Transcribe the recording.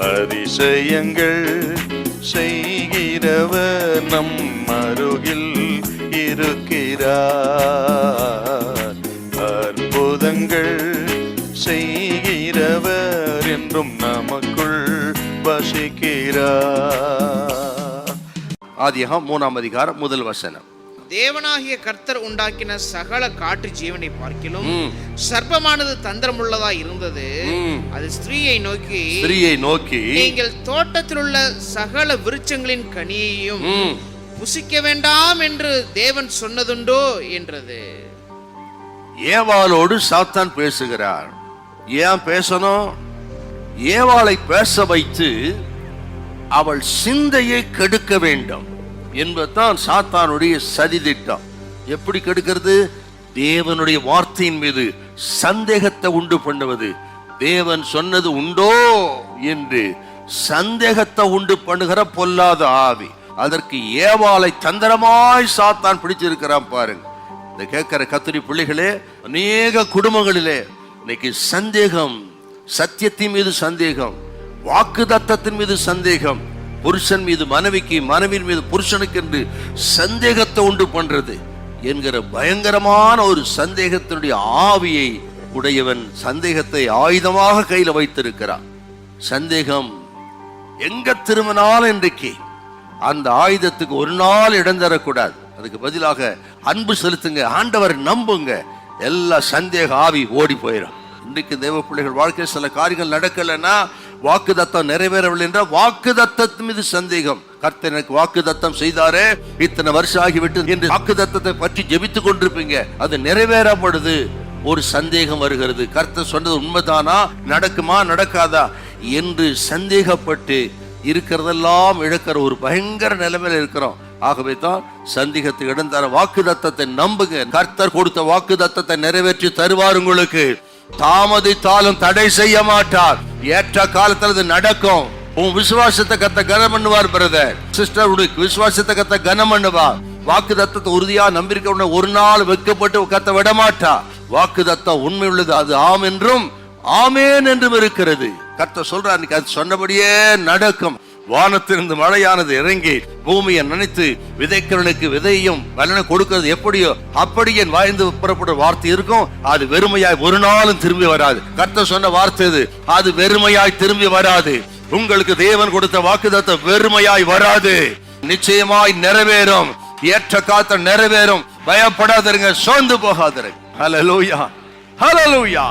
அதிசயங்கள் செய்கிறவர் நம் அருகில் இருக்கிறார். அற்புதங்கள் செய்கிறவர் என்றும் நமக்குள் வசிக்கிறார். ஆதியாகமம் 3ஆம் அதிகாரம் 1 வசனம். தேவனாகிய கர்த்தர் உண்டாக்கின சகல காட்டு ஜீவனை பார்க்கிலும் சர்ப்பமானது தந்திரமுள்ளதா இருந்தது. அது ஸ்திரீயை நோக்கி நீங்கள் தோட்டத்தில் உள்ள சகல விருட்சங்களின் கனியையும் புசிக்க வேண்டாம் என்று தேவன் சொன்னதுண்டோ என்றது. ஏவாளோடு சாத்தான் பேசுகிறார். ஏன் பேசணும்? ஏவாளை பேச வைத்து அவள் சிந்தையை கெடுக்க வேண்டும் என்பதுதான் சாத்தானுடைய சதி திட்டம். எப்படி கெடுக்கிறது? தேவனுடைய வார்த்தையின் மீது சந்தேகத்தை உண்டு பண்ணுவது. தேவன் சொன்னது உண்டோ என்று சந்தேகத்தை உண்டு பண்ணுகிற பொல்லாத ஆவி. அதற்கு ஏவாளை தந்திரமாய் சாத்தான் பிடிச்சிருக்கிறான் பாருங்க. இந்த கேட்கிற கத்திரி பிள்ளைகளே, அநேக குடும்பங்களிலே இன்னைக்கு சந்தேகம், சத்தியத்தின் மீது சந்தேகம், வாக்கு தத்தத்தின் மீது சந்தேகம், புருஷன் மீது மனைவிக்கு, மனைவியின் மீது புருஷனுக்கு என்று சந்தேகத்தை உண்டு பண்றது என்கிற பயங்கரமான ஒரு சந்தேகத்தினுடைய ஆவியை உடையவன் சந்தேகத்தை ஆயுதமாக கையில் வைத்திருக்கிறான். சந்தேகம் எங்க திரும்பினாலும் இன்றைக்கு அந்த ஆயுதத்துக்கு ஒரு நாள் இடம் தரக்கூடாது. அதுக்கு பதிலாக அன்பு செலுத்துங்க, ஆண்டவர் நம்புங்க, எல்லா சந்தேக ஆவி ஓடி போயிடும். இன்றைக்கு தேவ பிள்ளைகள் வாழ்க்கையில் சில காரியங்கள் நடக்கலைன்னா, வாக்கு தத்தம் நிறைவேறவில்லை என்ற வாக்கு தத்தத்தின் மீது சந்தேகம். கர்த்தர் எனக்கு வாக்கு தத்தம் செய்தாரே, இத்தனை வருஷம் ஆகிவிட்டு என்று வாக்கு தத்தத்தை பற்றி ஜெபித்துக் கொண்டிருப்பீங்க, அது நிறைவேறப்படுது, ஒரு சந்தேகம் வருகிறது. கர்த்தர் சொன்னது உண்மைதானா, நடக்குமா நடக்காதா என்று சந்தேகப்பட்டு இருக்கிறதெல்லாம் இழக்கிற ஒரு பயங்கர நிலைமையில இருக்கிறோம். ஆகவே தான் சந்தேகத்துக்கு இடம் தர வாக்கு தத்தத்தை நம்புங்க. கர்த்தர் கொடுத்த வாக்கு தத்தத்தை நிறைவேற்றி தருவார். உங்களுக்கு தாமதித்தாலும் தடை செய்ய மாட்டார். ஏற்ற காலத்தில் அது நடக்கும். உன் விசுவாசத்தை கத்த கனம் பண்ணுவார். பிரதர் சிஸ்டர், விசுவாசத்தை கத்த கனம் பண்ணுவார். வாக்கு தத்தத்தை உறுதியா நம்பியிருக்க ஒரு நாள் வைக்கப்பட்டு கத்த விட மாட்டா. வாக்கு தத்தம் உண்மை உள்ளது, அது ஆம் என்றும் ஆமேன் என்றும் இருக்கிறது. கர்த்தர் சொல்றார், அது சொன்னபடியே நடக்கும். வானத்திலிருந்து மழையானது இறங்கி பூமியை நினைத்து விதைக்கிறவனுக்கு விதையும் பலனை கொடுக்கிறது எப்படியோ அப்படி என் வாய்ந்து புறப்பட வார்த்தை இருக்கும். அது வெறுமையாய் ஒரு நாளும் திரும்பி வராது. கர்த்தர் சொன்ன வார்த்தை அது வெறுமையாய் திரும்பி வராது. உங்களுக்கு தேவன் கொடுத்த வாக்குத்தத்தம் வெறுமையாய் வராது, நிச்சயமாய் நிறைவேறும். ஏற்ற காத்த நிறைவேறும். பயப்படாதீங்க, சோர்ந்து போகாதீங்க. ஹல்லேலூயா, ஹல்லேலூயா.